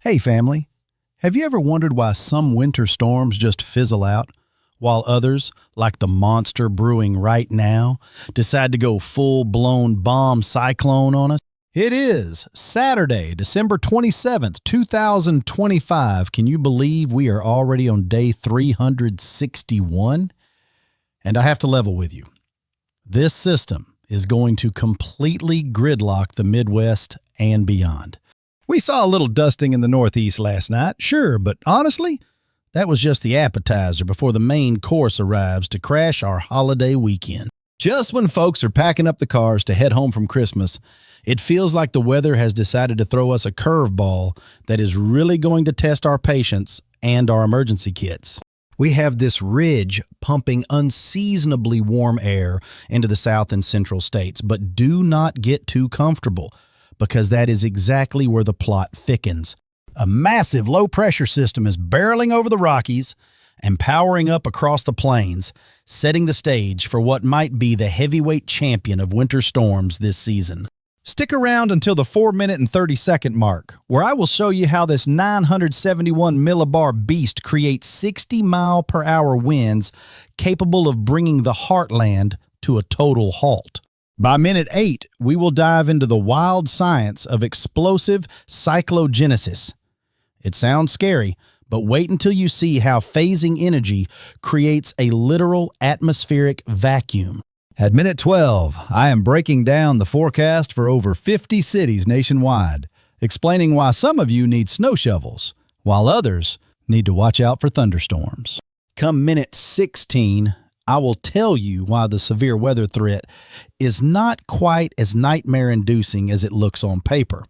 Hey family, have you ever wondered why some winter storms just fizzle out, while others, like the monster brewing right now, decide to go full-blown bomb cyclone on us? It is Saturday, December 27th, 2025. Can you believe we are already on day 361? And I have to level with you. This system is going to completely gridlock the Midwest and beyond. We saw a little dusting in the Northeast last night, sure, but honestly, that was just the appetizer before the main course arrives to crash our holiday weekend. Just when folks are packing up the cars to head home from Christmas, it feels like the weather has decided to throw us a curveball that is really going to test our patience and our emergency kits. We have this ridge pumping unseasonably warm air into the south and central states, but do not get too comfortable, because that is exactly where the plot thickens. A massive low-pressure system is barreling over the Rockies and powering up across the plains, setting the stage for what might be the heavyweight champion of winter storms this season. Stick around until the 4-minute and 30-second mark, where I will show you how this 971 millibar beast creates 60-mile-per-hour winds capable of bringing the heartland to a total halt. By minute 8, we will dive into the wild science of explosive cyclogenesis. It sounds scary, but wait until you see how phasing energy creates a literal atmospheric vacuum. At minute 12, I am breaking down the forecast for over 50 cities nationwide, explaining why some of you need snow shovels, while others need to watch out for thunderstorms. Come minute 16, I will tell you why the severe weather threat is not quite as nightmare-inducing as it looks on paper.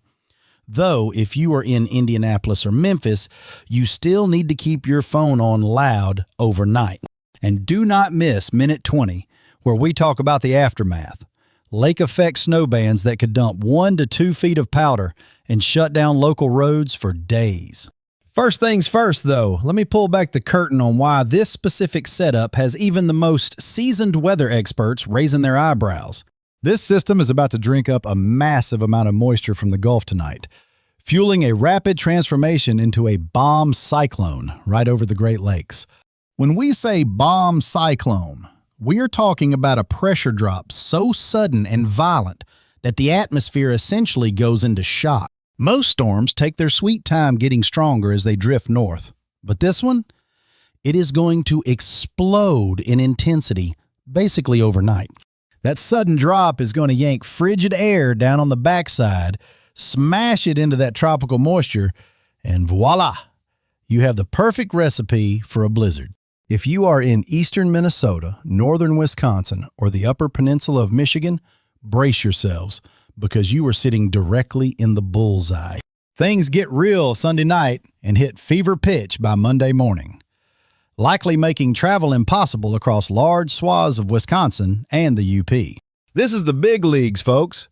Though, if you are in Indianapolis or Memphis, you still need to keep your phone on loud overnight. And do not miss minute 20, where we talk about the aftermath. Lake-effect snow bands that could dump 1 to 2 feet of powder and shut down local roads for days. First things first, though, let me pull back the curtain on why this specific setup has even the most seasoned weather experts raising their eyebrows. This system is about to drink up a massive amount of moisture from the Gulf tonight, fueling a rapid transformation into a bomb cyclone right over the Great Lakes. When we say bomb cyclone, we are talking about a pressure drop so sudden and violent that the atmosphere essentially goes into shock. Most storms take their sweet time getting stronger as they drift north, but this one, it is going to explode in intensity basically overnight. That sudden drop is going to yank frigid air down on the backside, smash it into that tropical moisture, and voila, you have the perfect recipe for a blizzard. If you are in eastern Minnesota, northern Wisconsin, or the upper peninsula of Michigan, brace yourselves, because you are sitting directly in the bullseye. Things get real Sunday night and hit fever pitch by Monday morning, likely making travel impossible across large swaths of Wisconsin and the UP. This is the big leagues, folks.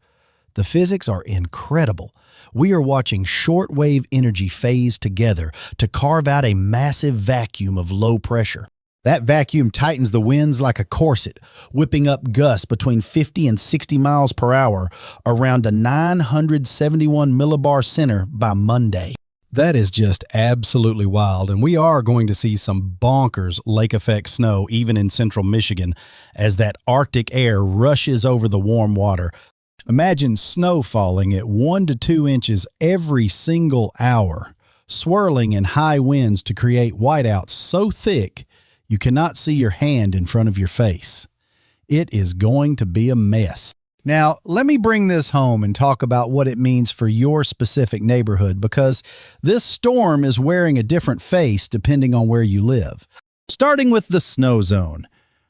The physics are incredible. We are watching shortwave energy phase together to carve out a massive vacuum of low pressure. That vacuum tightens the winds like a corset, whipping up gusts between 50 and 60 miles per hour around a 971 millibar center by Monday. That is just absolutely wild, and we are going to see some bonkers lake-effect snow even in central Michigan as that Arctic air rushes over the warm water. Imagine snow falling at 1 to 2 inches every single hour, swirling in high winds to create whiteouts so thick you cannot see your hand in front of your face. It is going to be a mess. Now, let me bring this home and talk about what it means for your specific neighborhood, because this storm is wearing a different face depending on where you live. Starting with the snow zone.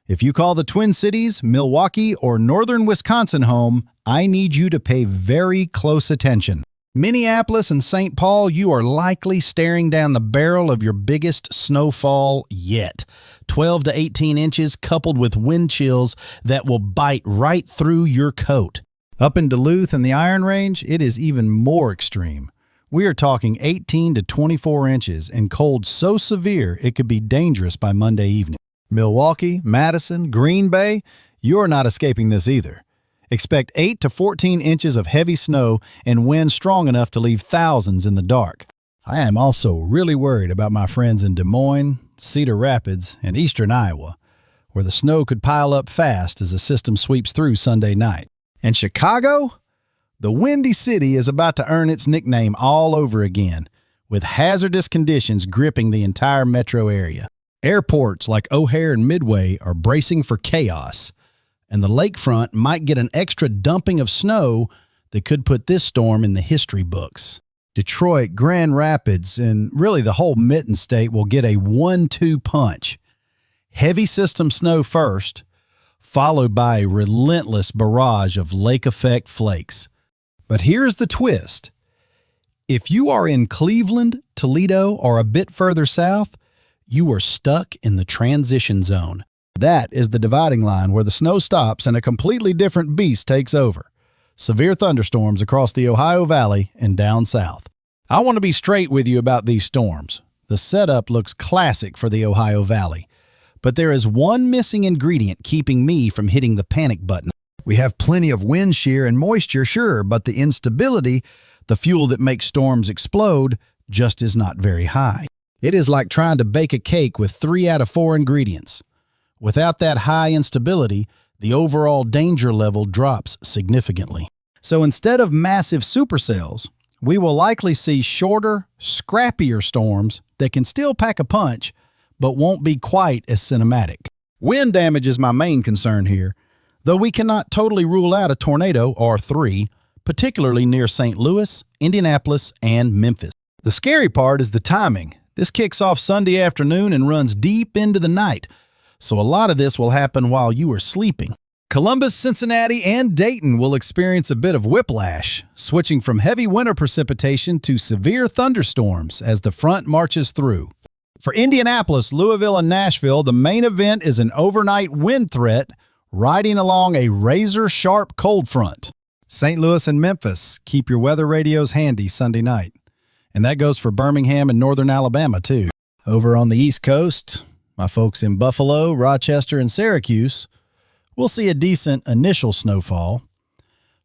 If you call the Twin Cities, Milwaukee, or northern Wisconsin home, I need you to pay very close attention. Minneapolis and St. Paul, you are likely staring down the barrel of your biggest snowfall yet. 12 to 18 inches coupled with wind chills that will bite right through your coat. Up in Duluth and the Iron Range, it is even more extreme. We are talking 18 to 24 inches and cold so severe it could be dangerous by Monday evening. Milwaukee, Madison, Green Bay, you're not escaping this either. Expect 8 to 14 inches of heavy snow and wind strong enough to leave thousands in the dark. I am also really worried about my friends in Des Moines, Cedar Rapids, and eastern Iowa, where the snow could pile up fast as the system sweeps through Sunday night. And Chicago? The Windy City is about to earn its nickname all over again, with hazardous conditions gripping the entire metro area. Airports like O'Hare and Midway are bracing for chaos, and the lakefront might get an extra dumping of snow that could put this storm in the history books. Detroit, Grand Rapids, and really the whole Mitten State will get a 1-2 punch. Heavy system snow first, followed by a relentless barrage of lake effect flakes. But here's the twist. If you are in Cleveland, Toledo, or a bit further south, you are stuck in the transition zone. That is the dividing line where the snow stops and a completely different beast takes over. Severe thunderstorms across the Ohio Valley and down south. I want to be straight with you about these storms. The setup looks classic for the Ohio Valley, but there is one missing ingredient keeping me from hitting the panic button. We have plenty of wind shear and moisture, sure, but the instability, the fuel that makes storms explode, just is not very high. It is like trying to bake a cake with 3 out of 4 ingredients. Without that high instability, the overall danger level drops significantly. So instead of massive supercells, we will likely see shorter, scrappier storms that can still pack a punch, but won't be quite as cinematic. Wind damage is my main concern here, though we cannot totally rule out a tornado or 3, particularly near St. Louis, Indianapolis, and Memphis. The scary part is the timing. This kicks off Sunday afternoon and runs deep into the night, so a lot of this will happen while you are sleeping. Columbus, Cincinnati, and Dayton will experience a bit of whiplash, switching from heavy winter precipitation to severe thunderstorms as the front marches through. For Indianapolis, Louisville, and Nashville, the main event is an overnight wind threat riding along a razor-sharp cold front. St. Louis and Memphis, keep your weather radios handy Sunday night. And that goes for Birmingham and northern Alabama, too. Over on the East Coast, my folks in Buffalo, Rochester, and Syracuse, we'll see a decent initial snowfall,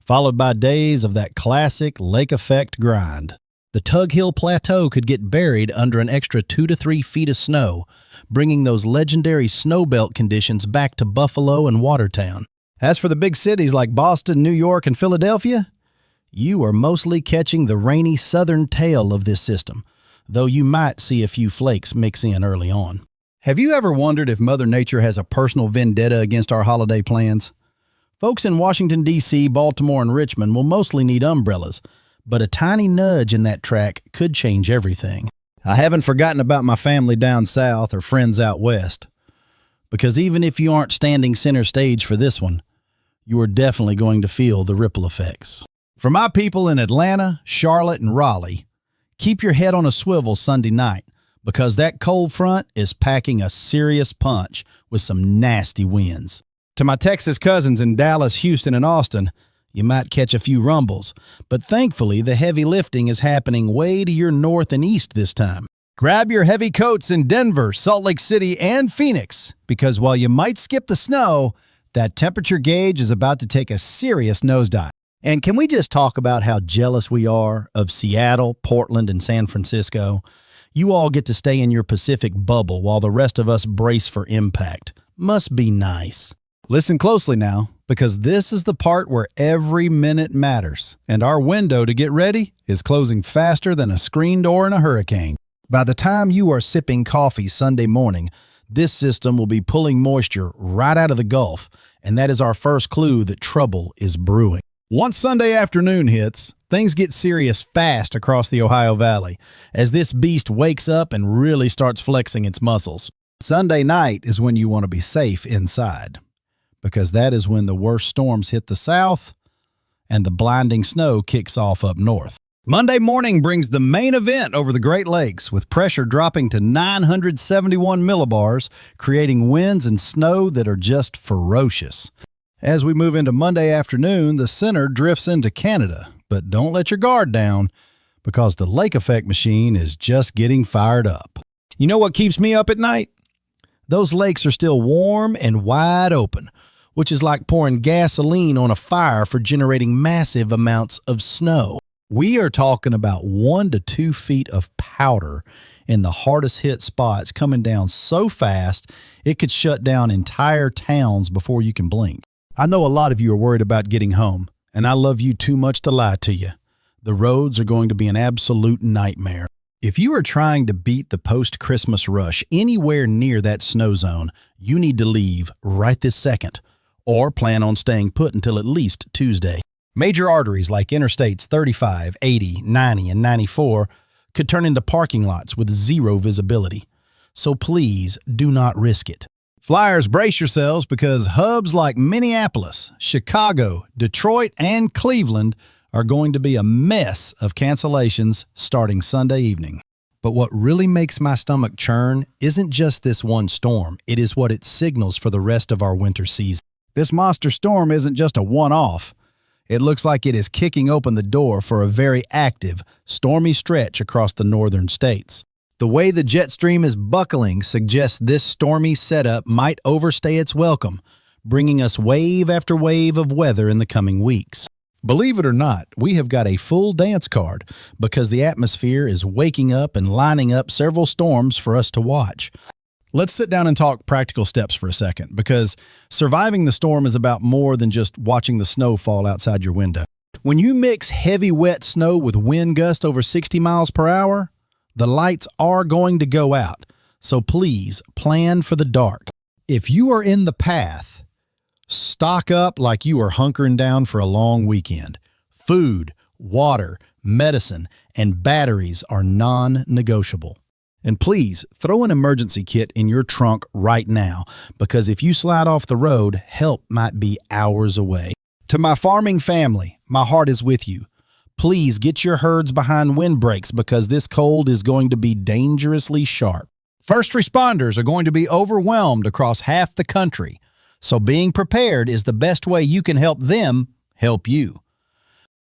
followed by days of that classic lake effect grind. The Tug Hill Plateau could get buried under an extra 2 to 3 feet of snow, bringing those legendary snowbelt conditions back to Buffalo and Watertown. As for the big cities like Boston, New York, and Philadelphia, you are mostly catching the rainy southern tail of this system, though you might see a few flakes mix in early on. Have you ever wondered if Mother Nature has a personal vendetta against our holiday plans? Folks in Washington, D.C., Baltimore, and Richmond will mostly need umbrellas, but a tiny nudge in that track could change everything. I haven't forgotten about my family down south or friends out west, because even if you aren't standing center stage for this one, you are definitely going to feel the ripple effects. For my people in Atlanta, Charlotte, and Raleigh, keep your head on a swivel Sunday night, because that cold front is packing a serious punch with some nasty winds. To my Texas cousins in Dallas, Houston, and Austin, you might catch a few rumbles, but thankfully the heavy lifting is happening way to your north and east this time. Grab your heavy coats in Denver, Salt Lake City, and Phoenix, because while you might skip the snow, that temperature gauge is about to take a serious nosedive. And can we just talk about how jealous we are of Seattle, Portland, and San Francisco? You all get to stay in your Pacific bubble while the rest of us brace for impact. Must be nice. Listen closely now, because this is the part where every minute matters, and our window to get ready is closing faster than a screen door in a hurricane. By the time you are sipping coffee Sunday morning, this system will be pulling moisture right out of the Gulf, and that is our first clue that trouble is brewing. Once Sunday afternoon hits, things get serious fast across the Ohio Valley as this beast wakes up and really starts flexing its muscles. Sunday night is when you want to be safe inside, because that is when the worst storms hit the south and the blinding snow kicks off up north. Monday morning brings the main event over the Great Lakes, with pressure dropping to 971 millibars, creating winds and snow that are just ferocious. As we move into Monday afternoon, the center drifts into Canada, but don't let your guard down, because the lake effect machine is just getting fired up. You know what keeps me up at night? Those lakes are still warm and wide open, which is like pouring gasoline on a fire for generating massive amounts of snow. We are talking about 1 to 2 feet of powder in the hardest hit spots coming down so fast it could shut down entire towns before you can blink. I know a lot of you are worried about getting home, and I love you too much to lie to you. The roads are going to be an absolute nightmare. If you are trying to beat the post-Christmas rush anywhere near that snow zone, you need to leave right this second, or plan on staying put until at least Tuesday. Major arteries like Interstates 35, 80, 90, and 94 could turn into parking lots with zero visibility. So please do not risk it. Flyers, brace yourselves because hubs like Minneapolis, Chicago, Detroit, and Cleveland are going to be a mess of cancellations starting Sunday evening. But what really makes my stomach churn isn't just this one storm. It is what it signals for the rest of our winter season. This monster storm isn't just a one-off. It looks like it is kicking open the door for a very active, stormy stretch across the northern states. The way the jet stream is buckling suggests this stormy setup might overstay its welcome, bringing us wave after wave of weather in the coming weeks. Believe it or not, we have got a full dance card because the atmosphere is waking up and lining up several storms for us to watch. Let's sit down and talk practical steps for a second, because surviving the storm is about more than just watching the snow fall outside your window. When you mix heavy wet snow with wind gusts over 60 miles per hour, the lights are going to go out, so please plan for the dark. If you are in the path, stock up like you are hunkering down for a long weekend. Food, water, medicine, and batteries are non-negotiable. And please throw an emergency kit in your trunk right now, because if you slide off the road, help might be hours away. To my farming family, my heart is with you. Please get your herds behind windbreaks because this cold is going to be dangerously sharp. First responders are going to be overwhelmed across half the country, so being prepared is the best way you can help them help you.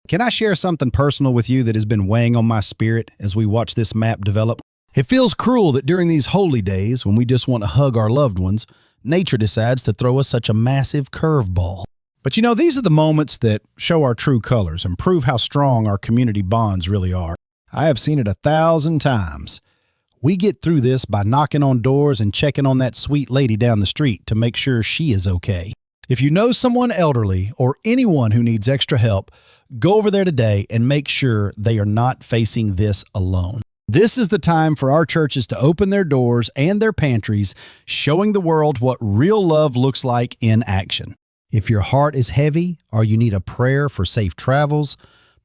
Can I share something personal with you that has been weighing on my spirit as we watch this map develop? It feels cruel that during these holy days, when we just want to hug our loved ones, nature decides to throw us such a massive curveball. But you know, these are the moments that show our true colors and prove how strong our community bonds really are. I have seen it 1,000 times. We get through this by knocking on doors and checking on that sweet lady down the street to make sure she is okay. If you know someone elderly or anyone who needs extra help, go over there today and make sure they are not facing this alone. This is the time for our churches to open their doors and their pantries, showing the world what real love looks like in action. If your heart is heavy or you need a prayer for safe travels,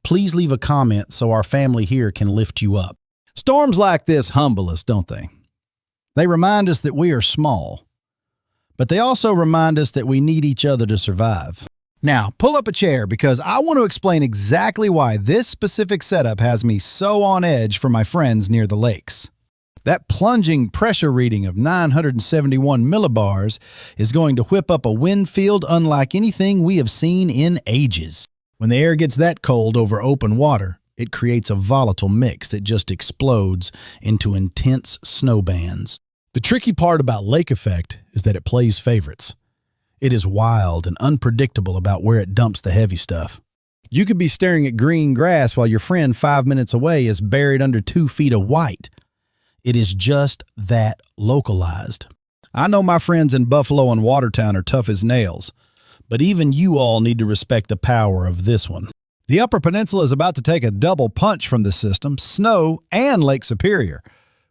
please leave a comment so our family here can lift you up. Storms like this humble us, don't they? They remind us that we are small, but they also remind us that we need each other to survive. Now, pull up a chair because I want to explain exactly why this specific setup has me so on edge for my friends near the lakes. That plunging pressure reading of 971 millibars is going to whip up a wind field unlike anything we have seen in ages. When the air gets that cold over open water, it creates a volatile mix that just explodes into intense snow bands. The tricky part about lake effect is that it plays favorites. It is wild and unpredictable about where it dumps the heavy stuff. You could be staring at green grass while your friend 5 minutes away is buried under 2 feet of white. It is just that localized. I know my friends in Buffalo and Watertown are tough as nails, but even you all need to respect the power of this one. The Upper Peninsula is about to take a double punch from the system, snow and Lake Superior,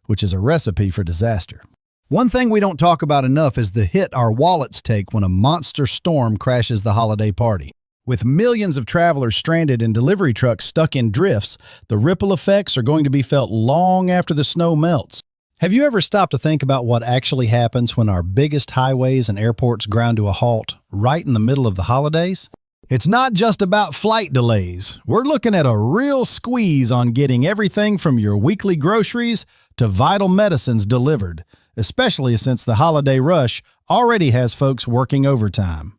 which is a recipe for disaster. One thing we don't talk about enough is the hit our wallets take when a monster storm crashes the holiday party. With millions of travelers stranded and delivery trucks stuck in drifts, the ripple effects are going to be felt long after the snow melts. Have you ever stopped to think about what actually happens when our biggest highways and airports ground to a halt right in the middle of the holidays? It's not just about flight delays. We're looking at a real squeeze on getting everything from your weekly groceries to vital medicines delivered, especially since the holiday rush already has folks working overtime.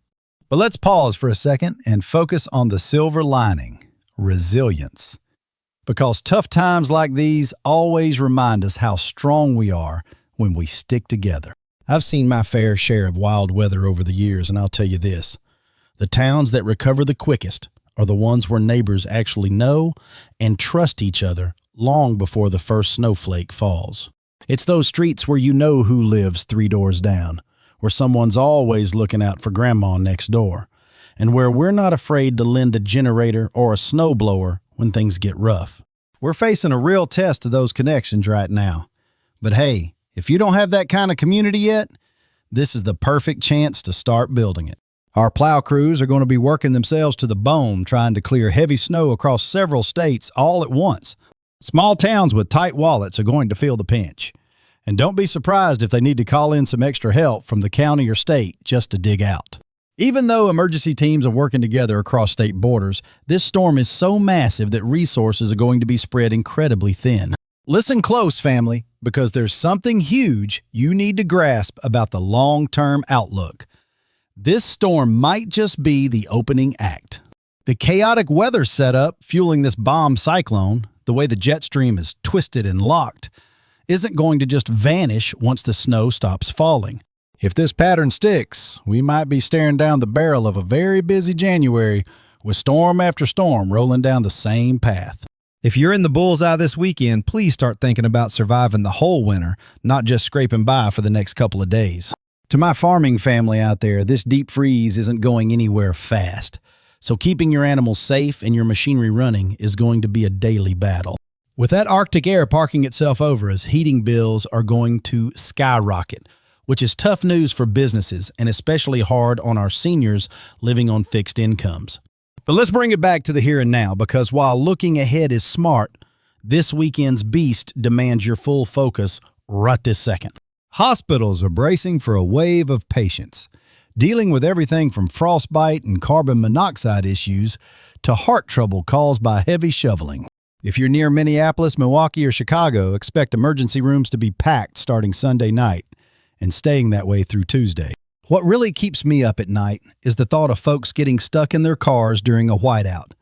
But let's pause for a second and focus on the silver lining, resilience. Because tough times like these always remind us how strong we are when we stick together. I've seen my fair share of wild weather over the years, and I'll tell you this. The towns that recover the quickest are the ones where neighbors actually know and trust each other long before the first snowflake falls. It's those streets where you know who lives 3 doors down, where someone's always looking out for grandma next door, and where we're not afraid to lend a generator or a snowblower when things get rough. We're facing a real test of those connections right now. But hey, if you don't have that kind of community yet, this is the perfect chance to start building it. Our plow crews are going to be working themselves to the bone trying to clear heavy snow across several states all at once. Small towns with tight wallets are going to feel the pinch. And don't be surprised if they need to call in some extra help from the county or state just to dig out. Even though emergency teams are working together across state borders, this storm is so massive that resources are going to be spread incredibly thin. Listen close, family, because there's something huge you need to grasp about the long-term outlook. This storm might just be the opening act. The chaotic weather setup fueling this bomb cyclone, the way the jet stream is twisted and locked, isn't going to just vanish once the snow stops falling. If this pattern sticks, we might be staring down the barrel of a very busy January with storm after storm rolling down the same path. If you're in the bullseye this weekend, please start thinking about surviving the whole winter, not just scraping by for the next couple of days. To my farming family out there, this deep freeze isn't going anywhere fast. So keeping your animals safe and your machinery running is going to be a daily battle. With that Arctic air parking itself over us, heating bills are going to skyrocket, which is tough news for businesses and especially hard on our seniors living on fixed incomes. But let's bring it back to the here and now, because while looking ahead is smart, this weekend's beast demands your full focus right this second. Hospitals are bracing for a wave of patients, dealing with everything from frostbite and carbon monoxide issues to heart trouble caused by heavy shoveling. If you're near Minneapolis, Milwaukee, or Chicago, expect emergency rooms to be packed starting Sunday night and staying that way through Tuesday. What really keeps me up at night is the thought of folks getting stuck in their cars during a whiteout,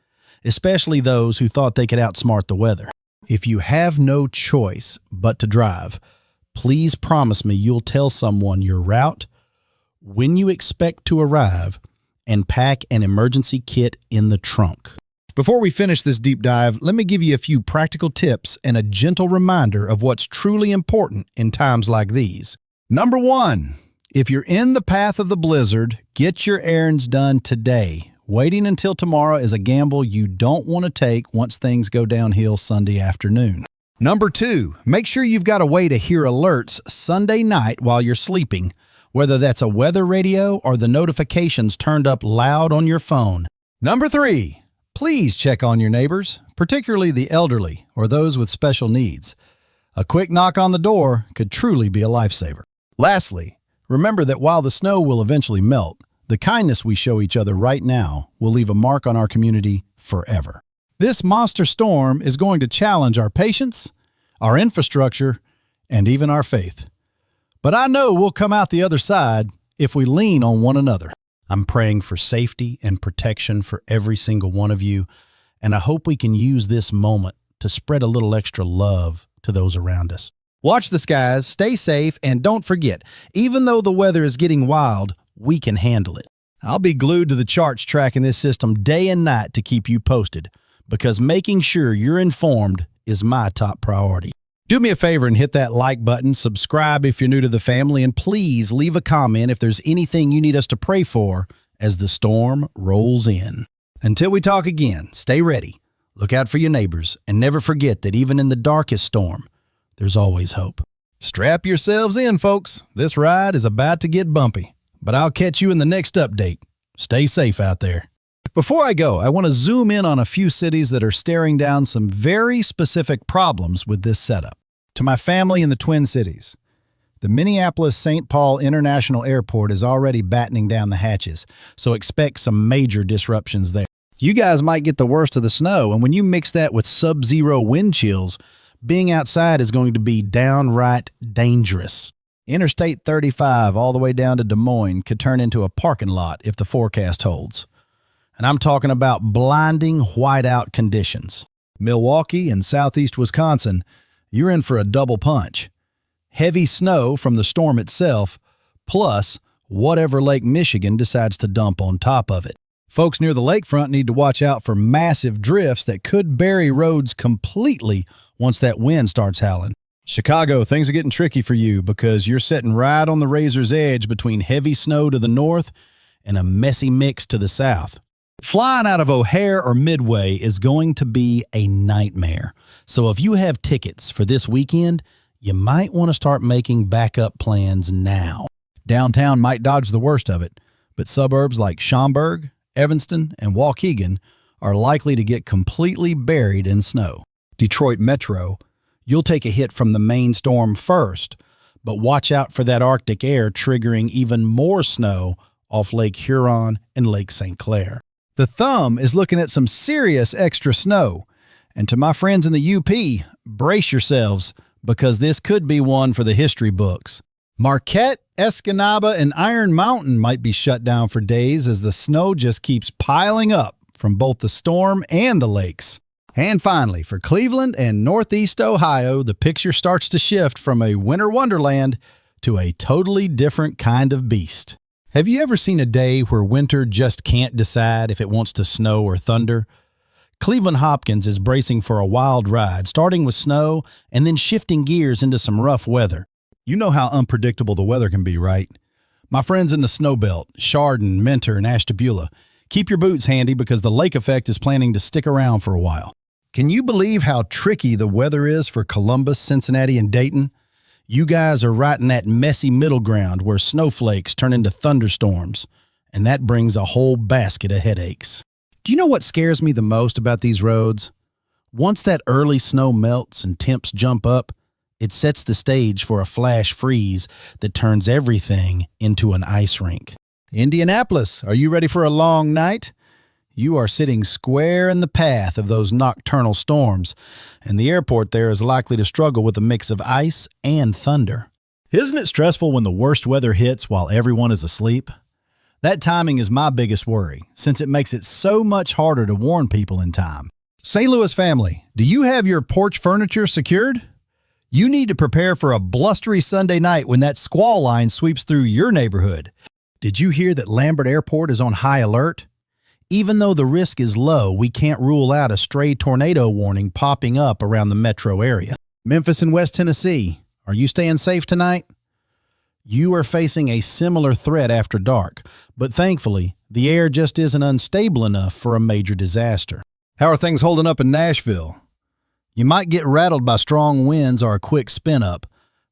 especially those who thought they could outsmart the weather. If you have no choice but to drive, please promise me you'll tell someone your route, when you expect to arrive, and pack an emergency kit in the trunk. Before we finish this deep dive, let me give you a few practical tips and a gentle reminder of what's truly important in times like these. Number 1, if you're in the path of the blizzard, get your errands done today. Waiting until tomorrow is a gamble you don't want to take once things go downhill Sunday afternoon. Number 2, make sure you've got a way to hear alerts Sunday night while you're sleeping, whether that's a weather radio or the notifications turned up loud on your phone. Number 3, please check on your neighbors, particularly the elderly or those with special needs. A quick knock on the door could truly be a lifesaver. Lastly, remember that while the snow will eventually melt, the kindness we show each other right now will leave a mark on our community forever. This monster storm is going to challenge our patience, our infrastructure, and even our faith. But I know we'll come out the other side if we lean on one another. I'm praying for safety and protection for every single one of you, and I hope we can use this moment to spread a little extra love to those around us. Watch the skies, stay safe, and don't forget, even though the weather is getting wild, we can handle it. I'll be glued to the charts tracking this system day and night to keep you posted, because making sure you're informed is my top priority. Do me a favor and hit that like button, subscribe if you're new to the family, and please leave a comment if there's anything you need us to pray for as the storm rolls in. Until we talk again, stay ready, look out for your neighbors, and never forget that even in the darkest storm, there's always hope. Strap yourselves in, folks. This ride is about to get bumpy, but I'll catch you in the next update. Stay safe out there. Before I go, I want to zoom in on a few cities that are staring down some very specific problems with this setup. To my family in the Twin Cities, the Minneapolis-St. Paul International Airport is already battening down the hatches, so expect some major disruptions there. You guys might get the worst of the snow, and when you mix that with sub-zero wind chills, being outside is going to be downright dangerous. Interstate 35 all the way down to Des Moines could turn into a parking lot if the forecast holds. And I'm talking about blinding whiteout conditions. Milwaukee and southeast Wisconsin, you're in for a double punch. Heavy snow from the storm itself, plus whatever Lake Michigan decides to dump on top of it. Folks near the lakefront need to watch out for massive drifts that could bury roads completely once that wind starts howling. Chicago, things are getting tricky for you because you're sitting right on the razor's edge between heavy snow to the north and a messy mix to the south. Flying out of O'Hare or Midway is going to be a nightmare. So if you have tickets for this weekend, you might want to start making backup plans now. Downtown might dodge the worst of it, but suburbs like Schaumburg, Evanston, and Waukegan are likely to get completely buried in snow. Detroit Metro, you'll take a hit from the main storm first, but watch out for that Arctic air triggering even more snow off Lake Huron and Lake St. Clair. The Thumb is looking at some serious extra snow. And to my friends in the UP, brace yourselves because this could be one for the history books. Marquette, Escanaba, and Iron Mountain might be shut down for days as the snow just keeps piling up from both the storm and the lakes. And finally, for Cleveland and Northeast Ohio, the picture starts to shift from a winter wonderland to a totally different kind of beast. Have you ever seen a day where winter just can't decide if it wants to snow or thunder? Cleveland Hopkins is bracing for a wild ride, starting with snow and then shifting gears into some rough weather. You know how unpredictable the weather can be, right? My friends in the snow belt, Chardon, Mentor, and Ashtabula, keep your boots handy because the lake effect is planning to stick around for a while. Can you believe how tricky the weather is for Columbus, Cincinnati, and Dayton? You guys are right in that messy middle ground where snowflakes turn into thunderstorms, and that brings a whole basket of headaches. Do you know what scares me the most about these roads? Once that early snow melts and temps jump up, it sets the stage for a flash freeze that turns everything into an ice rink. Indianapolis, are you ready for a long night? You are sitting square in the path of those nocturnal storms, and the airport there is likely to struggle with a mix of ice and thunder. Isn't it stressful when the worst weather hits while everyone is asleep? That timing is my biggest worry, since it makes it so much harder to warn people in time. St. Louis family, do you have your porch furniture secured? You need to prepare for a blustery Sunday night when that squall line sweeps through your neighborhood. Did you hear that Lambert Airport is on high alert? Even though the risk is low, we can't rule out a stray tornado warning popping up around the metro area. Memphis and West Tennessee, are you staying safe tonight? You are facing a similar threat after dark, but thankfully, the air just isn't unstable enough for a major disaster. How are things holding up in Nashville? You might get rattled by strong winds or a quick spin up,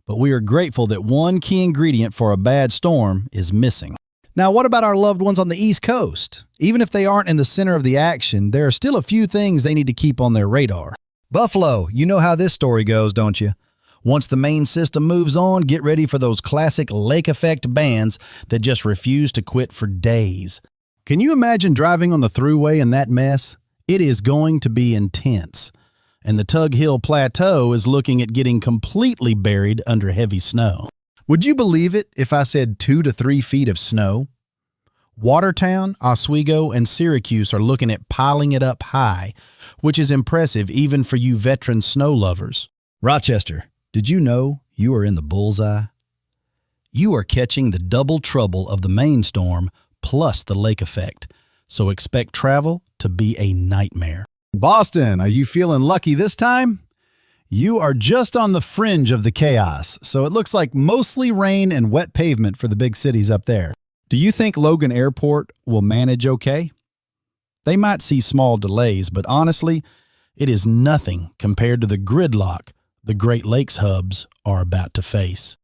but we are grateful that one key ingredient for a bad storm is missing. Now, what about our loved ones on the East Coast? Even if they aren't in the center of the action, there are still a few things they need to keep on their radar. Buffalo, you know how this story goes, don't you? Once the main system moves on, get ready for those classic lake effect bands that just refuse to quit for days. Can you imagine driving on the thruway in that mess? It is going to be intense. And the Tug Hill Plateau is looking at getting completely buried under heavy snow. Would you believe it if I said 2 to 3 feet of snow? Watertown, Oswego, and Syracuse are looking at piling it up high, which is impressive even for you veteran snow lovers. Rochester, did you know you are in the bullseye? You are catching the double trouble of the main storm plus the lake effect, so expect travel to be a nightmare. Boston, are you feeling lucky this time? You are just on the fringe of the chaos, so it looks like mostly rain and wet pavement for the big cities up there. Do you think Logan Airport will manage okay? They might see small delays, but honestly, it is nothing compared to the gridlock the Great Lakes hubs are about to face.